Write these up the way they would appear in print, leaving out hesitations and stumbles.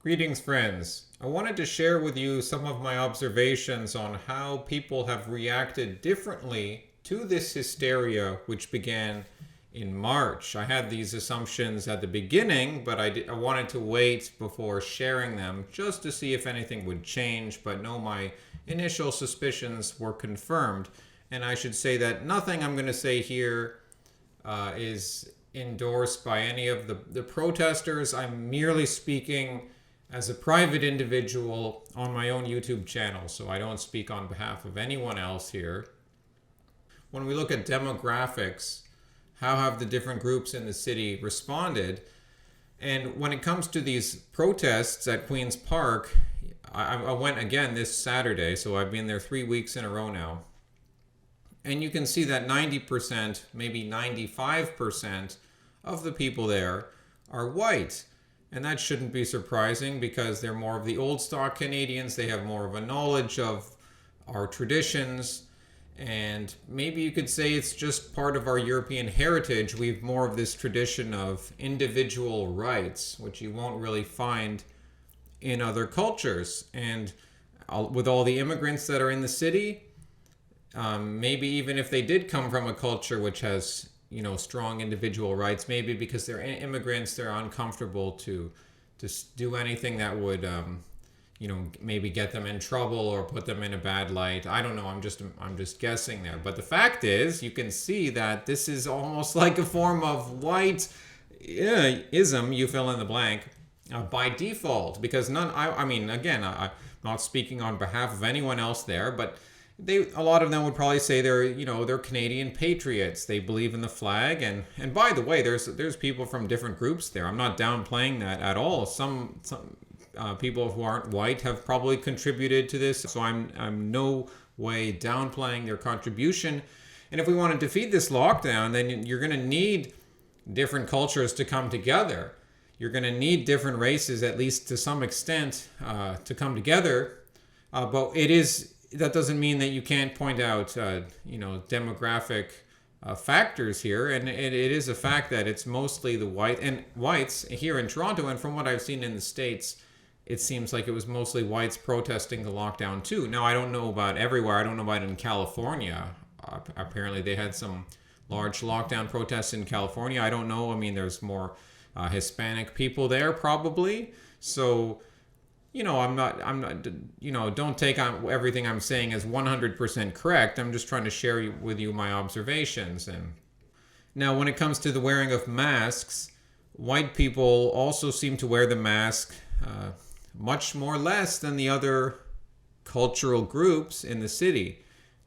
Greetings, friends. I wanted to share with you some of my observations on how people have reacted differently to this hysteria, which began in March. I had these assumptions at the beginning, but I wanted to wait before sharing them just to see if anything would change. But no, my initial suspicions were confirmed. And I should say that nothing I'm going to say here is endorsed by any of the protesters. I'm merely speaking as a private individual on my own YouTube channel, so I don't speak on behalf of anyone else here. When we look at demographics, how have the different groups in the city responded? And when it comes to these protests at Queen's Park, I went again this Saturday, so I've been there 3 weeks in a row now. And you can see that 90%, maybe 95% of the people there are white. And that shouldn't be surprising because they're more of the old stock Canadians. They have more of a knowledge of our traditions. And maybe you could say it's just part of our European heritage. We've more of this tradition of individual rights, which you won't really find in other cultures. And with all the immigrants that are in the city, maybe even if they did come from a culture which has strong individual rights, maybe because they're immigrants, they're uncomfortable to do anything that would maybe get them in trouble or put them in a bad light. I don't know, I'm just guessing there. But the fact is, you can see that this is almost like a form of white-ism, you fill in the blank, by default, because I'm not speaking on behalf of anyone else there, but a lot of them would probably say they're Canadian patriots. They believe in the flag, and by the way, there's people from different groups there. I'm not downplaying that at all. Some people who aren't white have probably contributed to this, so I'm no way downplaying their contribution. And if we want to defeat this lockdown, then you're going to need different cultures to come together. You're going to need different races, at least to some extent, to come together. But that doesn't mean that you can't point out, demographic factors here. And it is a fact that it's mostly the whites here in Toronto. And from what I've seen in the States, it seems like it was mostly whites protesting the lockdown too. Now, I don't know about everywhere. I don't know about in California. Apparently, they had some large lockdown protests in California. I don't know. I mean, there's more Hispanic people there probably. So, I'm not, don't take on everything I'm saying as 100% correct. I'm just trying to share with you my observations. And now when it comes to the wearing of masks, white people also seem to wear the mask much more less than the other cultural groups in the city.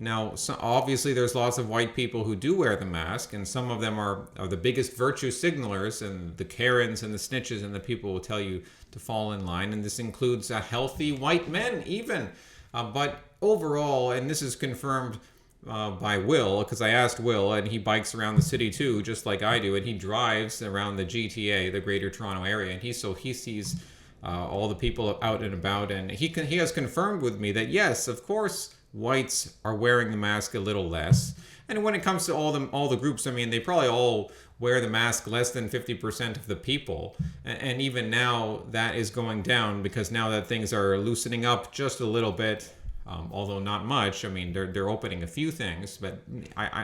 Now, obviously, there's lots of white people who do wear the mask, and some of them are the biggest virtue signalers, and the Karens and the snitches and the people will tell you to fall in line. And this includes healthy white men even. But overall, and this is confirmed by Will, because I asked Will, and he bikes around the city too, just like I do, and he drives around the GTA, the Greater Toronto Area, and he sees all the people out and about, and he has confirmed with me that yes, of course, whites are wearing the mask a little less. And when it comes to all the groups, I mean, they probably all wear the mask less than 50% of the people. And even now, that is going down because now that things are loosening up just a little bit, although not much. I mean, they're opening a few things, but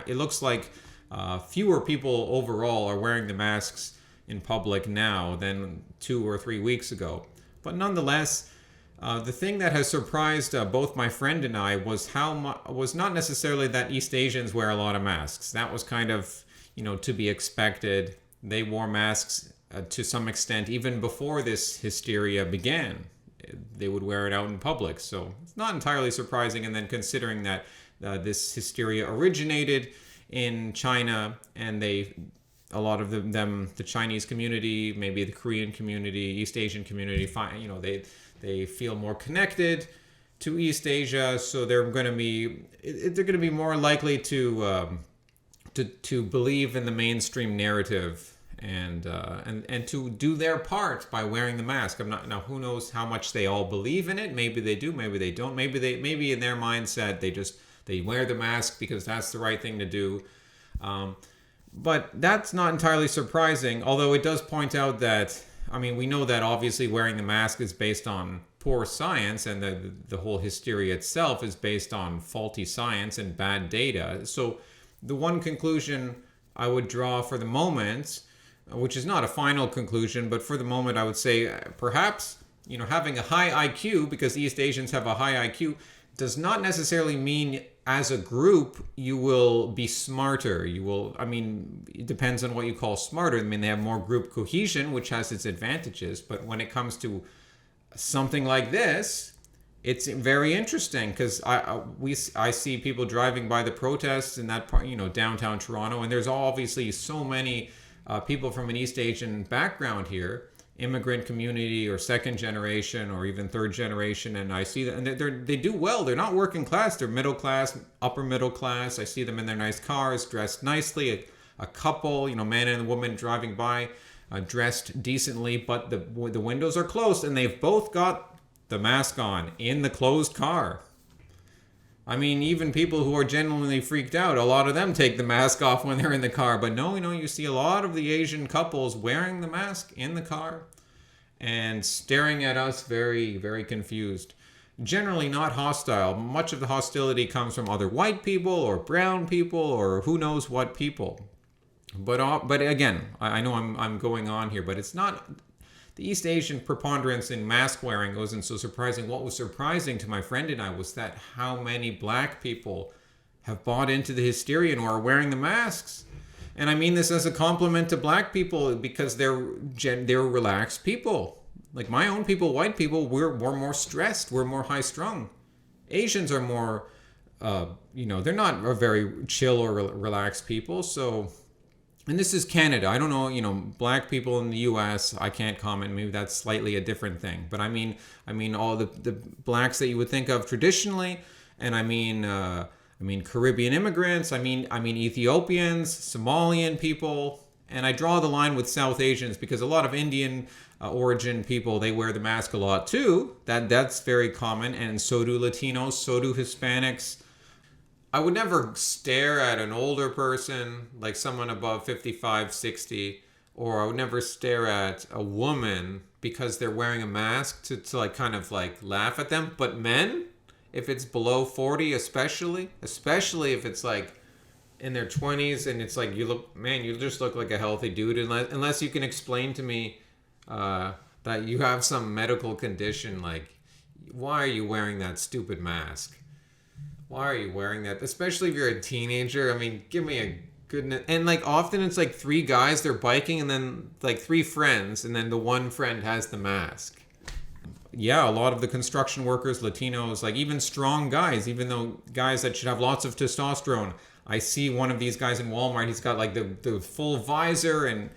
it looks like fewer people overall are wearing the masks in public now than 2 or 3 weeks ago. But nonetheless, the thing that has surprised both my friend and I was was not necessarily that East Asians wear a lot of masks. That was kind of, to be expected. They wore masks to some extent even before this hysteria began. They would wear it out in public, so it's not entirely surprising. And then considering that this hysteria originated in China, and a lot of them, the Chinese community, maybe the Korean community, East Asian community, they feel more connected to East Asia, so they're going to be more likely to believe in the mainstream narrative and to do their part by wearing the mask. Now who knows how much they all believe in it? Maybe they do, maybe they don't. Maybe in their mindset they wear the mask because that's the right thing to do. But that's not entirely surprising, although it does point out that I mean, we know that obviously wearing the mask is based on poor science, and the whole hysteria itself is based on faulty science and bad data. So the one conclusion I would draw for the moment, which is not a final conclusion, but for the moment I would say perhaps, having a high IQ, because East Asians have a high IQ, does not necessarily mean as a group you will be smarter. It depends on what you call smarter. I mean, they have more group cohesion, which has its advantages, but when it comes to something like this, it's very interesting, because I see people driving by the protests in that part, downtown Toronto, and there's obviously so many people from an East Asian background here, immigrant community or second generation or even third generation, and I see that, and they do well. They're not working class, they're middle class, upper middle class. I see them in their nice cars, dressed nicely, a couple, man and woman driving by, dressed decently, but the windows are closed, and they've both got the mask on in the closed car. I mean, even people who are genuinely freaked out, a lot of them take the mask off when they're in the car. But no, you see a lot of the Asian couples wearing the mask in the car and staring at us very, very confused. Generally not hostile. Much of the hostility comes from other white people or brown people or who knows what people. But again, I know I'm going on here, but it's not... The East Asian preponderance in mask wearing wasn't so surprising. What was surprising to my friend and I was that how many black people have bought into the hysteria and are wearing the masks. And I mean this as a compliment to black people, because they're relaxed people. Like my own people, white people, we're more stressed. We're more high strung. Asians are more, they're not a very chill or relaxed people. So... And this is Canada. I don't know, black people in the U.S., I can't comment. Maybe that's slightly a different thing. But I mean all the blacks that you would think of traditionally, and I mean Caribbean immigrants. I mean Ethiopians, Somalian people, and I draw the line with South Asians because a lot of Indian origin people, they wear the mask a lot too. That's very common, and so do Latinos, so do Hispanics. I would never stare at an older person, like someone above 55, 60, or I would never stare at a woman because they're wearing a mask to like kind of like laugh at them. But men, if it's below 40, especially if it's like in their 20s and it's like you just look like a healthy dude, unless you can explain to me that you have some medical condition, like why are you wearing that stupid mask? Why are you wearing that? Especially if you're a teenager. I mean, give me a goodness. And like often it's like three guys, they're biking, and then like three friends, and then the one friend has the mask. Yeah, a lot of the construction workers, Latinos, like even strong guys, even though guys that should have lots of testosterone. I see one of these guys in Walmart, he's got like the full visor, and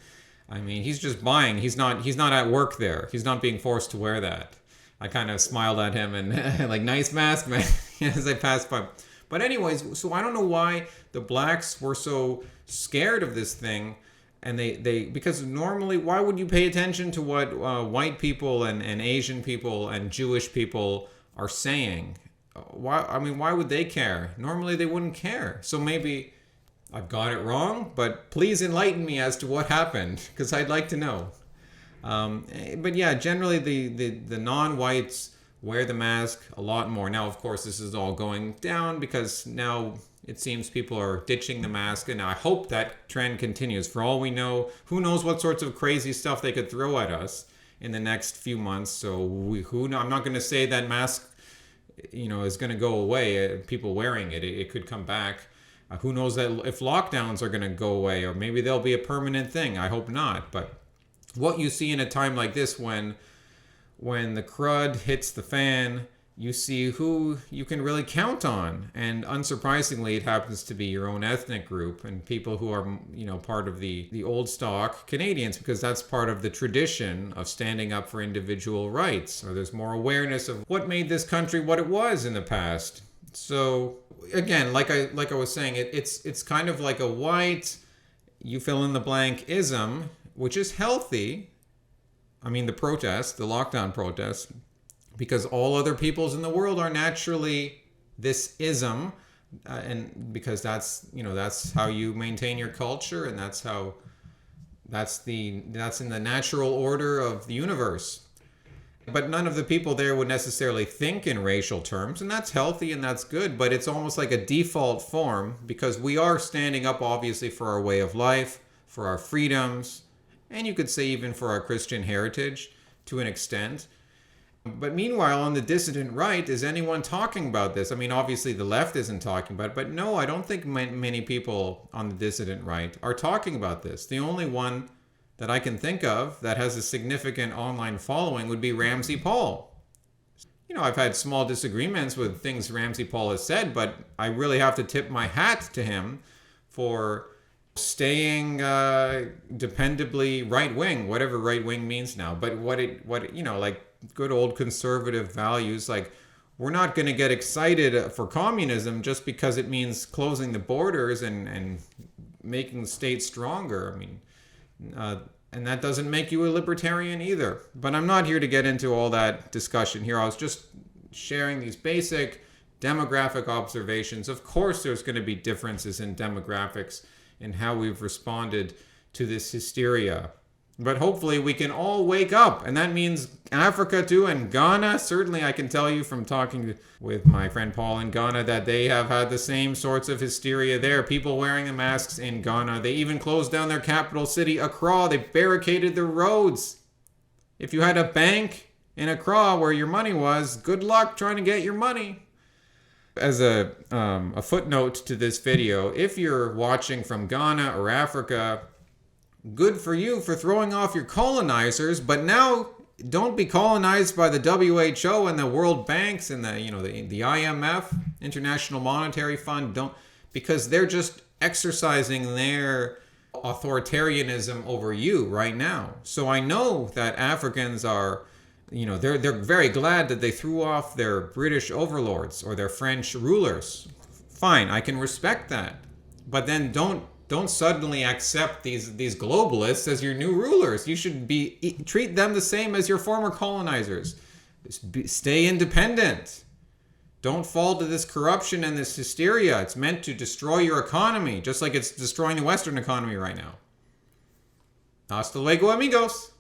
I mean, he's just buying. He's not at work there. He's not being forced to wear that. I kind of smiled at him and like, nice mask, man, as I passed by. But anyways, so I don't know why the blacks were so scared of this thing. And because normally, why would you pay attention to what white people and Asian people and Jewish people are saying? Why would they care? Normally they wouldn't care. So maybe I've got it wrong, but please enlighten me as to what happened, because I'd like to know. But yeah, generally the non-whites wear the mask a lot more. Now, of course, this is all going down because now it seems people are ditching the mask, and I hope that trend continues. For all we know, who knows what sorts of crazy stuff they could throw at us in the next few months. So I'm not going to say that mask, is going to go away. People wearing it come back. Who knows that if lockdowns are going to go away, or maybe they'll be a permanent thing. I hope not, but what you see in a time like this, when the crud hits the fan, you see who you can really count on. And unsurprisingly, it happens to be your own ethnic group and people who are, part of the old stock Canadians, because that's part of the tradition of standing up for individual rights, or there's more awareness of what made this country what it was in the past. So again, like I was saying, it's kind of like a white, you fill in the blank ism, which is healthy. I mean, the lockdown protests, because all other peoples in the world are naturally this ism, and because that's how you maintain your culture, and that's how That's in the natural order of the universe. But none of the people there would necessarily think in racial terms, and that's healthy and that's good, but it's almost like a default form because we are standing up obviously for our way of life, for our freedoms, and you could say even for our Christian heritage to an extent. But meanwhile, on the dissident right, is anyone talking about this? I mean, obviously the left isn't talking about it, but no, I don't think many people on the dissident right are talking about this. The only one that I can think of that has a significant online following would be Ramsey Paul. You know, I've had small disagreements with things Ramsey Paul has said, but I really have to tip my hat to him for staying dependably right wing, whatever right wing means now. But like good old conservative values, like we're not going to get excited for communism just because it means closing the borders and making the state stronger. I mean, and that doesn't make you a libertarian either. But I'm not here to get into all that discussion here. I was just sharing these basic demographic observations. Of course, there's going to be differences in demographics in how we've responded to this hysteria. But hopefully we can all wake up. And that means Africa too, and Ghana. Certainly I can tell you from talking with my friend Paul in Ghana that they have had the same sorts of hysteria there. People wearing the masks in Ghana. They even closed down their capital city, Accra. They barricaded the roads. If you had a bank in Accra where your money was, good luck trying to get your money. As a footnote to this video, if you're watching from Ghana or Africa, good for you for throwing off your colonizers, but now don't be colonized by the WHO and the World Banks and the IMF, International Monetary Fund. Don't, because they're just exercising their authoritarianism over you right now. So I know that Africans are, they're very glad that they threw off their British overlords or their French rulers. Fine, I can respect that. But then don't suddenly accept these globalists as your new rulers. You should treat them the same as your former colonizers. Stay independent. Don't fall to this corruption and this hysteria. It's meant to destroy your economy, just like it's destroying the Western economy right now. Hasta luego, amigos.